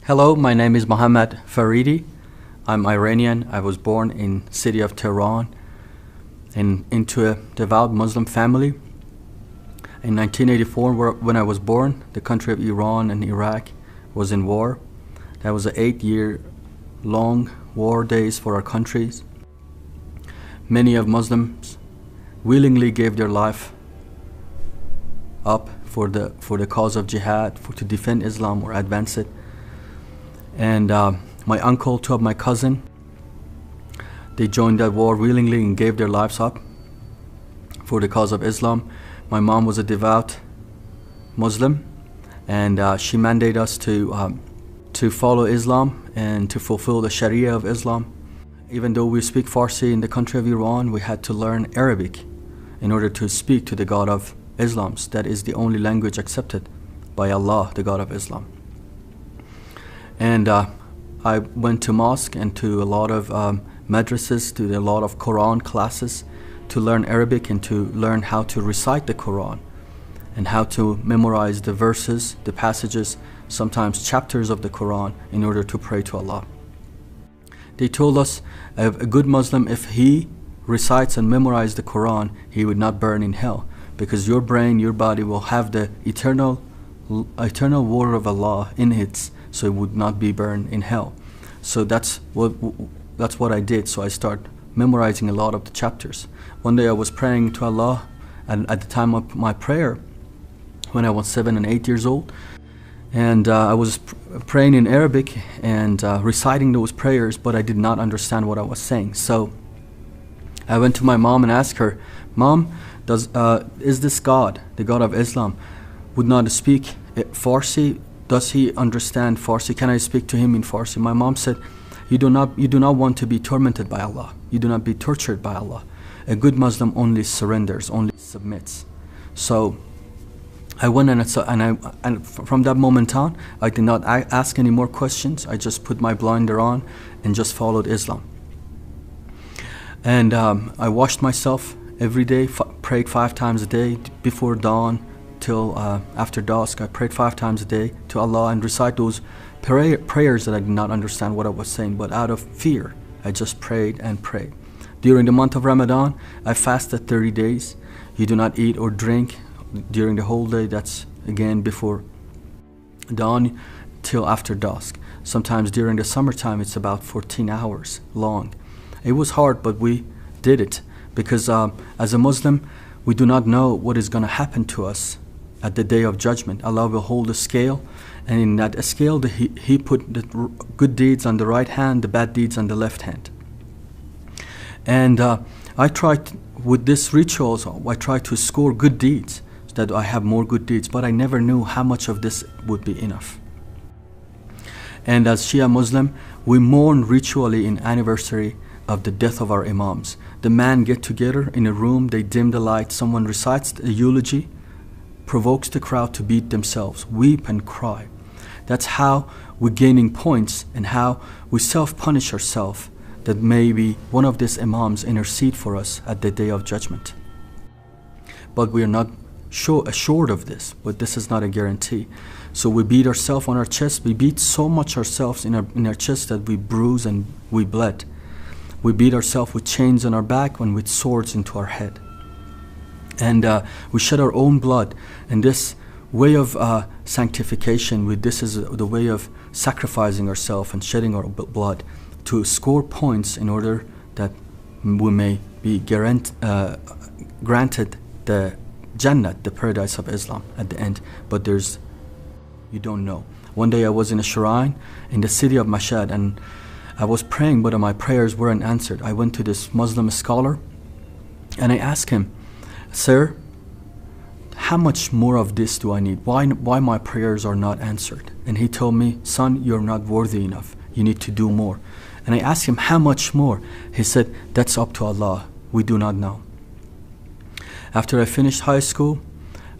Hello, my name is Mohammed Faridi. I'm Iranian. I was born in city of Tehran into a devout Muslim family. In 1984, when I was born, the country of Iran and Iraq was in war. That was an 8-year long war days for our countries. Many of Muslims willingly gave their life up for the cause of jihad, to defend Islam or advance it. And my uncle, two of my cousin, they joined that war willingly and gave their lives up for the cause of Islam. My mom was a devout Muslim, and she mandated us to follow Islam and to fulfill the Sharia of Islam. Even though we speak Farsi in the country of Iran, we had to learn Arabic in order to speak to the God of Islam. That is the only language accepted by Allah, the God of Islam. And I went to mosque and to a lot of madrasas, to a lot of Quran classes to learn Arabic and to learn how to recite the Quran and how to memorize the verses, the passages, sometimes chapters of the Quran in order to pray to Allah. They told us a good Muslim, if he recites and memorizes the Quran, he would not burn in hell, because your brain, your body will have the eternal word of Allah in it, so it would not be burned in hell. So that's what I did. So I started memorizing a lot of the chapters. One day I was praying to Allah, and at the time of my prayer, when I was 7 and 8 years old, and I was praying in Arabic and reciting those prayers, but I did not understand what I was saying. So I went to my mom and asked her, "Mom, is this God, the God of Islam, would not speak Farsi? Does he understand Farsi? Can I speak to him in Farsi?" My mom said, you do not want to be tormented by Allah. You do not be tortured by Allah. A good Muslim only surrenders, only submits. So I went and from that moment on, I did not ask any more questions. I just put my blinder on and just followed Islam. And I washed myself every day, prayed 5 times a day before dawn till after dusk. I prayed 5 times a day to Allah and recite those prayers that I did not understand what I was saying, but out of fear, I just prayed and prayed. During the month of Ramadan, I fasted 30 days. You do not eat or drink during the whole day. That's again before dawn till after dusk. Sometimes during the summertime, it's about 14 hours long. It was hard, but we did it because as a Muslim, we do not know what is going to happen to us at the day of judgment. Allah will hold a scale, and in that scale, He put the good deeds on the right hand, the bad deeds on the left hand. And I tried with these rituals, I tried to score good deeds, so that I have more good deeds, but I never knew how much of this would be enough. And as Shia Muslim, we mourn ritually in anniversary of the death of our Imams. The men get together in a room, they dim the light, someone recites a eulogy, provokes the crowd to beat themselves, weep and cry. That's how we're gaining points and how we self-punish ourselves, that maybe one of these Imams intercede for us at the day of judgment. But we are not assured of this, but this is not a guarantee. So we beat ourselves on our chest. We beat so much ourselves in our chest that we bruise and we bled. We beat ourselves with chains on our back and with swords into our head. And we shed our own blood. And this way of sanctification, this is the way of sacrificing ourselves and shedding our blood to score points in order that we may be granted the Jannah, the paradise of Islam at the end. But you don't know. One day I was in a shrine in the city of Mashhad, and I was praying, but my prayers weren't answered. I went to this Muslim scholar and I asked him, "Sir, how much more of this do I need? Why my prayers are not answered?" And he told me, "Son, you're not worthy enough. You need to do more." And I asked him, "How much more?" He said, "That's up to Allah. We do not know." After I finished high school,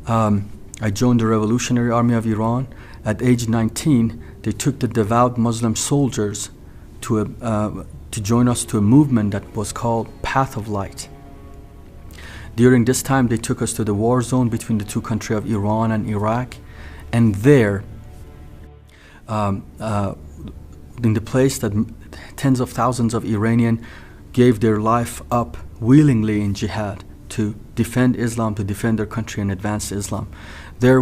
I joined the Revolutionary Army of Iran. At age 19, they took the devout Muslim soldiers to join us to a movement that was called Path of Light. During this time, they took us to the war zone between the two countries of Iran and Iraq, and there in the place that tens of thousands of Iranians gave their life up willingly in jihad to defend Islam, to defend their country and advance Islam. There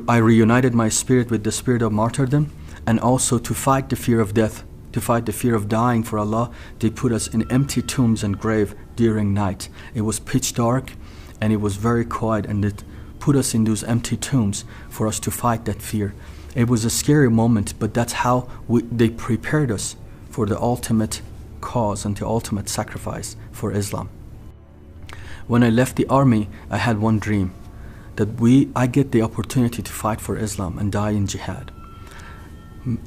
I reunited my spirit with the spirit of martyrdom, and also to fight the fear of death, to fight the fear of dying for Allah. They put us in empty tombs and grave during night. It was pitch dark and it was very quiet, and it put us in those empty tombs for us to fight that fear. It was a scary moment, but that's how they prepared us for the ultimate cause and the ultimate sacrifice for Islam. When I left the army, I had one dream, that I get the opportunity to fight for Islam and die in jihad.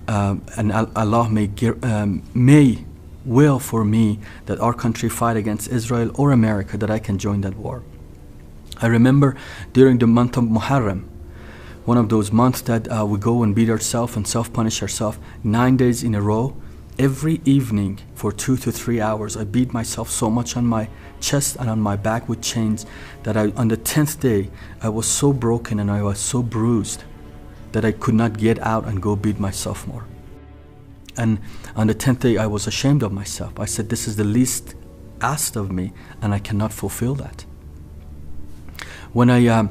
And Allah may will for me that our country fight against Israel or America, that I can join that war. I remember during the month of Muharram, one of those months that we go and beat ourselves and self-punish ourselves 9 days in a row. Every evening for 2 to 3 hours, I beat myself so much on my chest and on my back with chains that on the 10th day, I was so broken and I was so bruised that I could not get out and go beat myself more. And on the 10th day, I was ashamed of myself. I said, this is the least asked of me, and I cannot fulfill that. When I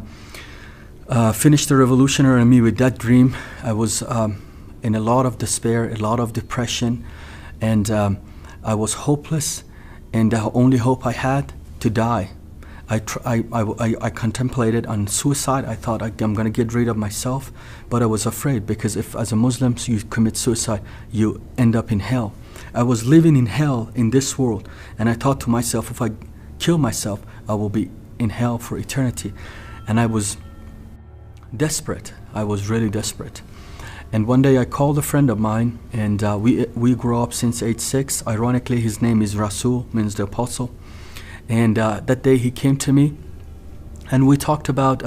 finished the Revolutionary Army with that dream, I was in a lot of despair, a lot of depression, and I was hopeless, and the only hope I had to die. I contemplated on suicide. I thought I'm going to get rid of myself, but I was afraid, because if as a Muslim you commit suicide, you end up in hell. I was living in hell in this world, and I thought to myself, if I kill myself, I will be in hell for eternity. And I was desperate. I was really desperate. And one day I called a friend of mine, and we grew up since age 6. Ironically, his name is Rasul, means the apostle. And that day he came to me, and we talked about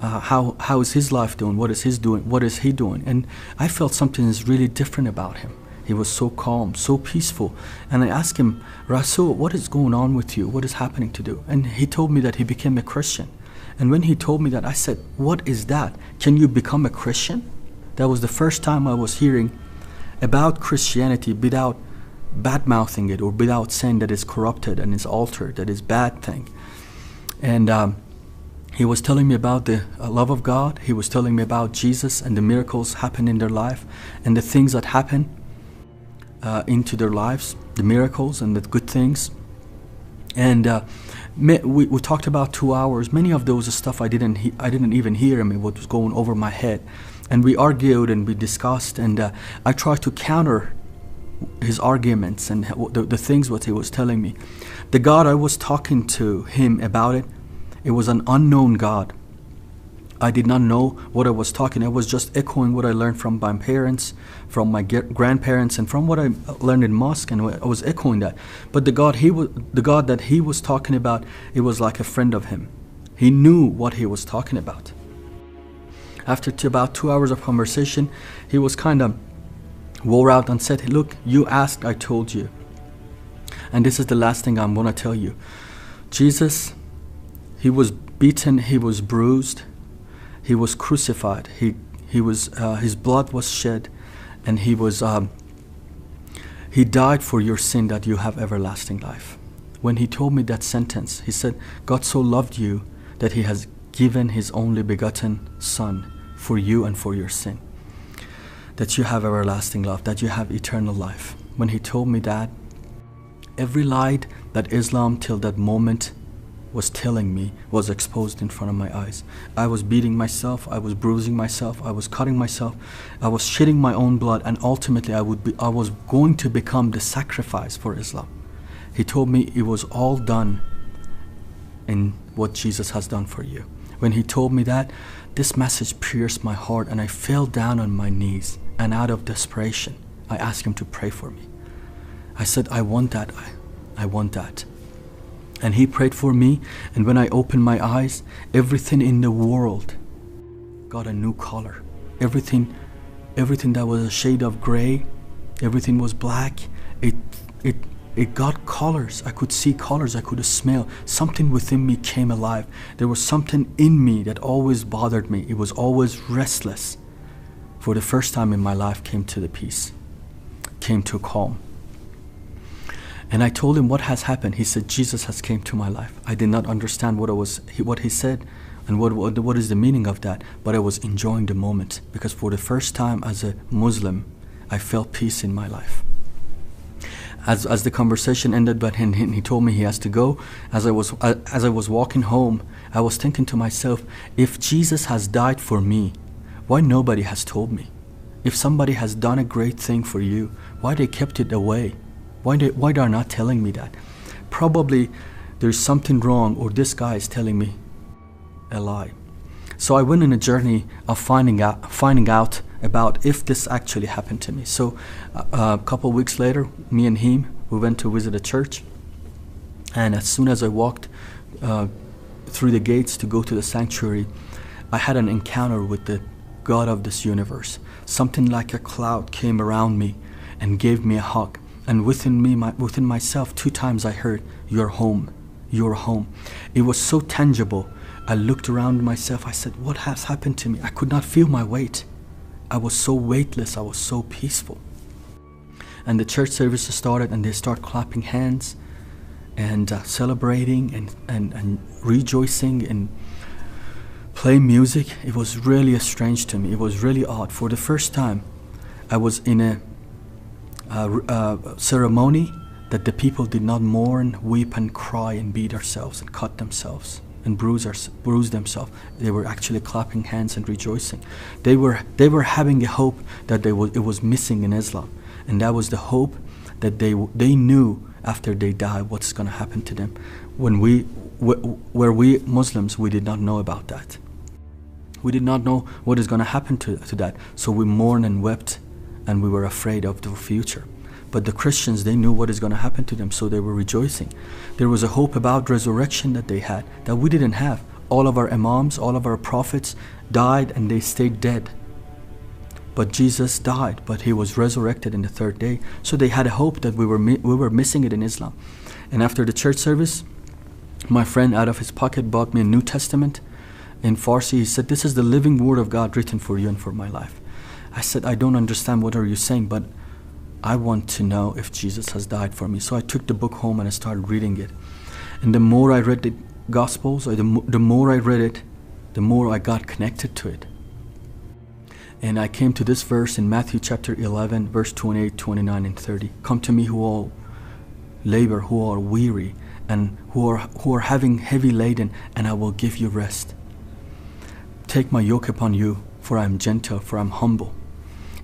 how is his life doing, what is he doing. And I felt something is really different about him. He was so calm, so peaceful. And I asked him, Rasul, what is going on with you? What is happening to you? And he told me that he became a Christian. And when he told me that, I said, what is that? Can you become a Christian? That was the first time I was hearing about Christianity without bad-mouthing it, or without saying that it's corrupted and it's altered, that it's bad thing. And he was telling me about the love of God. He was telling me about Jesus and the miracles happen in their life, and the things that happen into their lives, the miracles and the good things. And we talked about 2 hours. Many of those stuff I didn't even hear him. It was going over my head. And we argued and we discussed, and I tried to counter his arguments and the things what he was telling me. The God I was talking to him about it was an unknown God. I did not know what I was talking. I was just echoing what I learned from my parents, from my grandparents, and from what I learned in mosque, and I was echoing that. But the God that he was talking about, it was like a friend of him. He knew what he was talking about. After about 2 hours of conversation, he was kind of wore out and said, look, you asked, I told you. And this is the last thing I'm going to tell you. Jesus, he was beaten, he was bruised, he was crucified, he was his blood was shed, and he died for your sin that you have everlasting life. When he told me that sentence, he said, God so loved you that he has given his only begotten Son for you and for your sin, that you have everlasting love, that you have eternal life. When he told me that, every lie that Islam till that moment was telling me was exposed in front of my eyes. I was beating myself, I was bruising myself, I was cutting myself, I was shedding my own blood, and ultimately I was going to become the sacrifice for Islam. He told me it was all done in what Jesus has done for you. When he told me that, this message pierced my heart, and I fell down on my knees, and out of desperation I asked him to pray for me. I said, I want that, I want that. And he prayed for me, and when I opened my eyes, everything in the world got a new color. Everything that was a shade of gray, everything was black, it got colors. I could see colors, I could smell. Something within me came alive. There was something in me that always bothered me. It was always restless for the first time in my life, came to the peace, came to calm. And I told him what has happened. He said, Jesus has came to my life. I did not understand what he said and what is the meaning of that, but I was enjoying the moment, because for the first time as a Muslim, I felt peace in my life. As the conversation ended, but he told me he has to go. As I was walking home, I was thinking to myself, if Jesus has died for me, why nobody has told me? If somebody has done a great thing for you, why they kept it away? Why they are not telling me that? Probably there's something wrong, or this guy is telling me a lie. So I went on a journey of finding out about if this actually happened to me. So a couple of weeks later, me and him, we went to visit a church. And as soon as I walked through the gates to go to the sanctuary, I had an encounter with the God of this universe. Something like a cloud came around me and gave me a hug. And within myself, 2 times I heard, "You're home, you're home." It was so tangible. I looked around myself. I said, what has happened to me? I could not feel my weight. I was so weightless. I was so peaceful. And the church services started, and they start clapping hands and celebrating and rejoicing and playing music. It was really strange to me. It was really odd. For the first time, I was in a ceremony that the people did not mourn, weep and cry and beat themselves and cut themselves and bruise themselves. They were actually clapping hands and rejoicing. They were having a hope that it was missing in Islam, and that was the hope that they knew after they died what's going to happen to them. Where we Muslims, we did not know about that. We did not know what is going to happen to that. So we mourned and wept, and we were afraid of the future. But the Christians, they knew what is going to happen to them, so they were rejoicing. There was a hope about resurrection that they had that we didn't have. All of our imams, all of our prophets died, and they stayed dead. But Jesus died, but he was resurrected in the 3rd day. So they had a hope that we were missing it in Islam. And after the church service, my friend out of his pocket bought me a New Testament in Farsi. He said, "This is the living word of God written for you and for my life." I said, "I don't understand what are you saying, but I want to know if Jesus has died for me." So I took the book home and I started reading it. And the more I read the Gospels, or the more I read it, the more I got connected to it. And I came to this verse in Matthew chapter 11, verse 28, 29, and 30. "Come to me who all labor, who are weary, and who are having heavy laden, and I will give you rest. Take my yoke upon you, for I am gentle, for I am humble."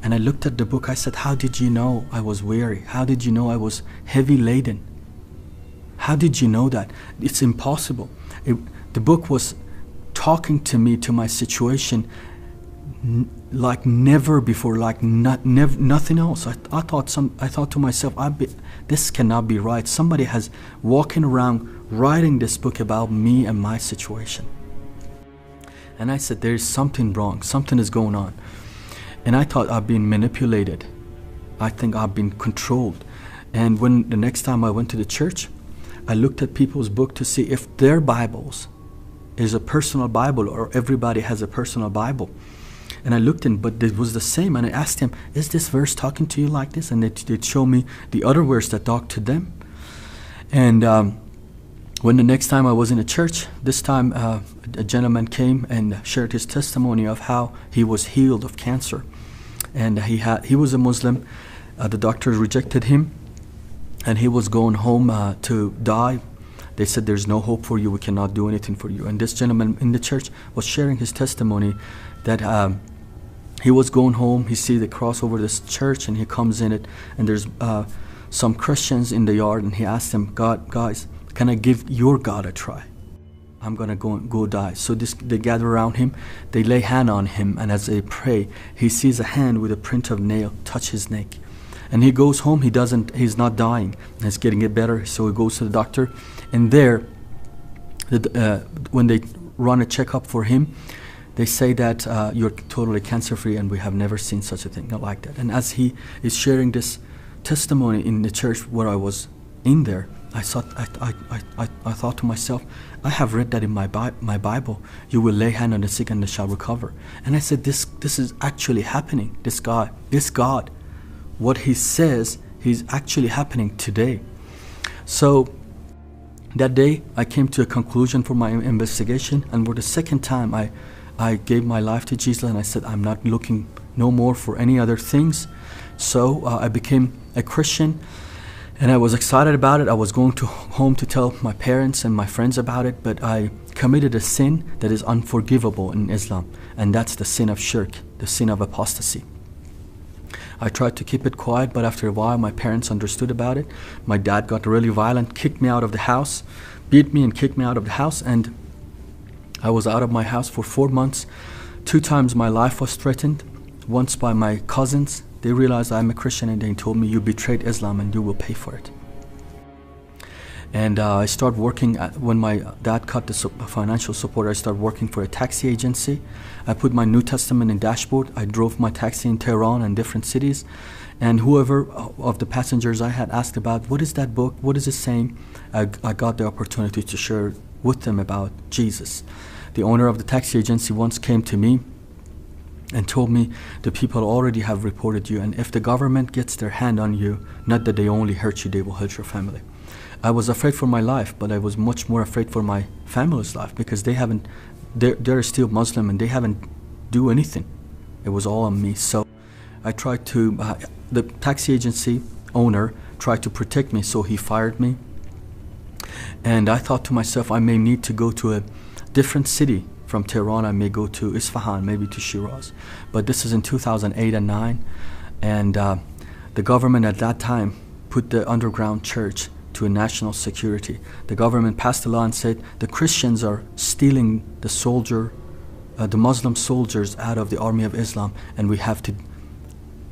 And I looked at the book. I said, "How did you know I was weary? How did you know I was heavy laden? How did you know that? It's impossible." The book was talking to me, to my situation, like never before, like nothing else. I thought to myself, this cannot be right. Somebody has walking around writing this book about me and my situation. And I said, there is something wrong. Something is going on. And I thought I've been manipulated. I think I've been controlled. And when the next time I went to the church, I looked at people's book to see if their Bibles is a personal Bible, or everybody has a personal Bible. And I looked in, but it was the same. And I asked them, "Is this verse talking to you like this?" And they'd show me the other verse that talked to them. And when the next time I was in a church, this time a gentleman came and shared his testimony of how he was healed of cancer. And he was a Muslim. The doctors rejected him, and he was going home to die. They said, "There's no hope for you. We cannot do anything for you." And this gentleman in the church was sharing his testimony that he was going home. He see the cross over this church, and he comes in it, and there's some Christians in the yard, and he asked them, "Guys, can I give your God a try? I'm gonna go die." So they gather around him, they lay hand on him, and as they pray, he sees a hand with a print of nail touch his neck. And he goes home. He's not dying. He's getting it better. So he goes to the doctor, and there, when they run a checkup for him, they say that you're totally cancer-free, and we have never seen such a thing, not like that. And as he is sharing this testimony in the church where I was in there, I thought to myself, I have read that in my Bible. You will lay hand on the sick and they shall recover. And I said, this is actually happening. This God, what he says, he's actually happening today. So that day, I came to a conclusion for my investigation, and for the second time, I gave my life to Jesus, and I said, I'm not looking no more for any other things. So I became a Christian, and I was excited about it. I was going home to tell my parents and my friends about it, but I committed a sin that is unforgivable in Islam, and that's the sin of shirk, the sin of apostasy. I tried to keep it quiet, but after a while my parents understood about it. My dad got really violent, kicked me out of the house, beat me and kicked me out of the house, and I was out of my house for 4 months. 2 times my life was threatened, once by my cousins. They realized I'm a Christian and they told me, you betrayed Islam and you will pay for it. And I started working, when my dad cut the financial support, I started working for a taxi agency. I put my New Testament in dashboard. I drove my taxi in Tehran and different cities. And whoever of the passengers I had asked about, what is that book? What is it saying? I got the opportunity to share with them about Jesus. The owner of the taxi agency once came to me and told me, the people already have reported you, and if the government gets their hand on you, not that they only hurt you, they will hurt your family. I was afraid for my life, but I was much more afraid for my family's life, because they're still Muslim and they haven't do anything. It was all on me. So I tried to, the taxi agency owner tried to protect me, so he fired me. And I thought to myself, I may need to go to a different city. From Tehran, I may go to Isfahan, maybe to Shiraz. But this is in 2008 and 9. And the government at that time put the underground church to a national security. The government passed a law and said the Christians are stealing the Muslim soldiers out of the army of Islam, and we have to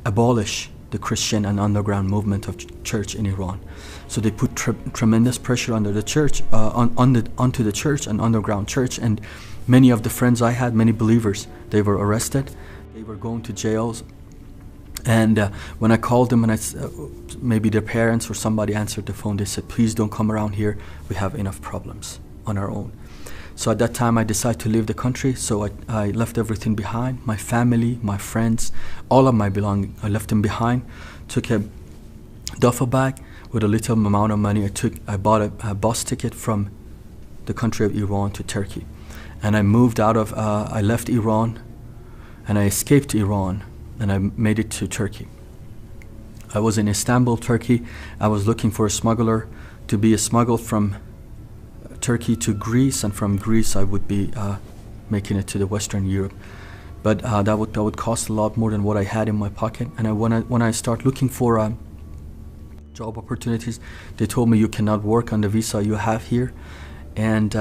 abolish the Christian and underground movement of church in Iran. So they put tremendous pressure under the church, onto the church and underground church, and many of the friends I had, many believers, they were arrested. They were going to jails. And when I called them, and maybe their parents or somebody answered the phone, they said, please don't come around here. We have enough problems on our own. So at that time, I decided to leave the country. So I left everything behind, my family, my friends, all of my belongings. I left them behind, took a duffel bag with a little amount of money. I bought a bus ticket from the country of Iran to Turkey. And I moved I left Iran, and I escaped Iran, and I made it to Turkey. I was in Istanbul, Turkey. I was looking for a smuggler to be smuggled from Turkey to Greece, and from Greece I would be making it to the Western Europe. But that would cost a lot more than what I had in my pocket. And when I start looking for job opportunities, they told me you cannot work on the visa you have here. And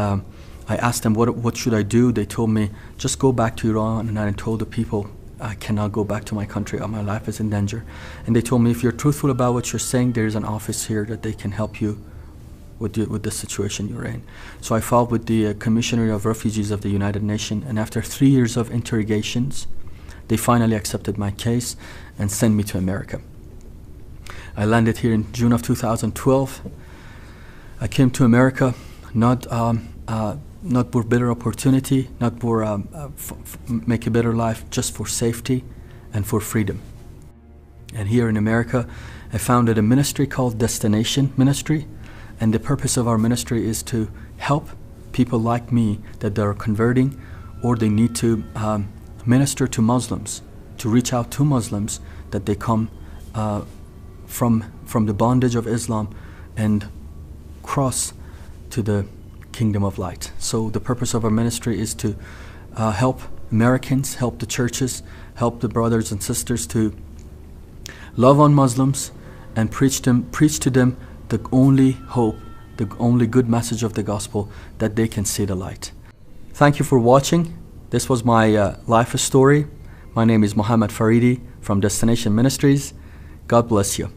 I asked them, what should I do? They told me, just go back to Iran. And I told the people, I cannot go back to my country. My life is in danger. And they told me, if you're truthful about what you're saying, there is an office here that they can help you with the situation you're in. So I filed with the Commissioner of Refugees of the United Nations, and after 3 years of interrogations, they finally accepted my case and sent me to America. I landed here in June of 2012. I came to America not for better opportunity, not for make a better life, just for safety and for freedom. And here in America, I founded a ministry called Destination Ministry, and the purpose of our ministry is to help people like me that they are converting, or they need to minister to Muslims, to reach out to Muslims that they come from the bondage of Islam and cross to the kingdom of light. So the purpose of our ministry is to help Americans, help the churches, help the brothers and sisters to love on Muslims and preach to them the only hope, the only good message of the gospel, that they can see the light. Thank you for watching. This was my life story. My name is Mohammed Faridi from Destination Ministries. God bless you.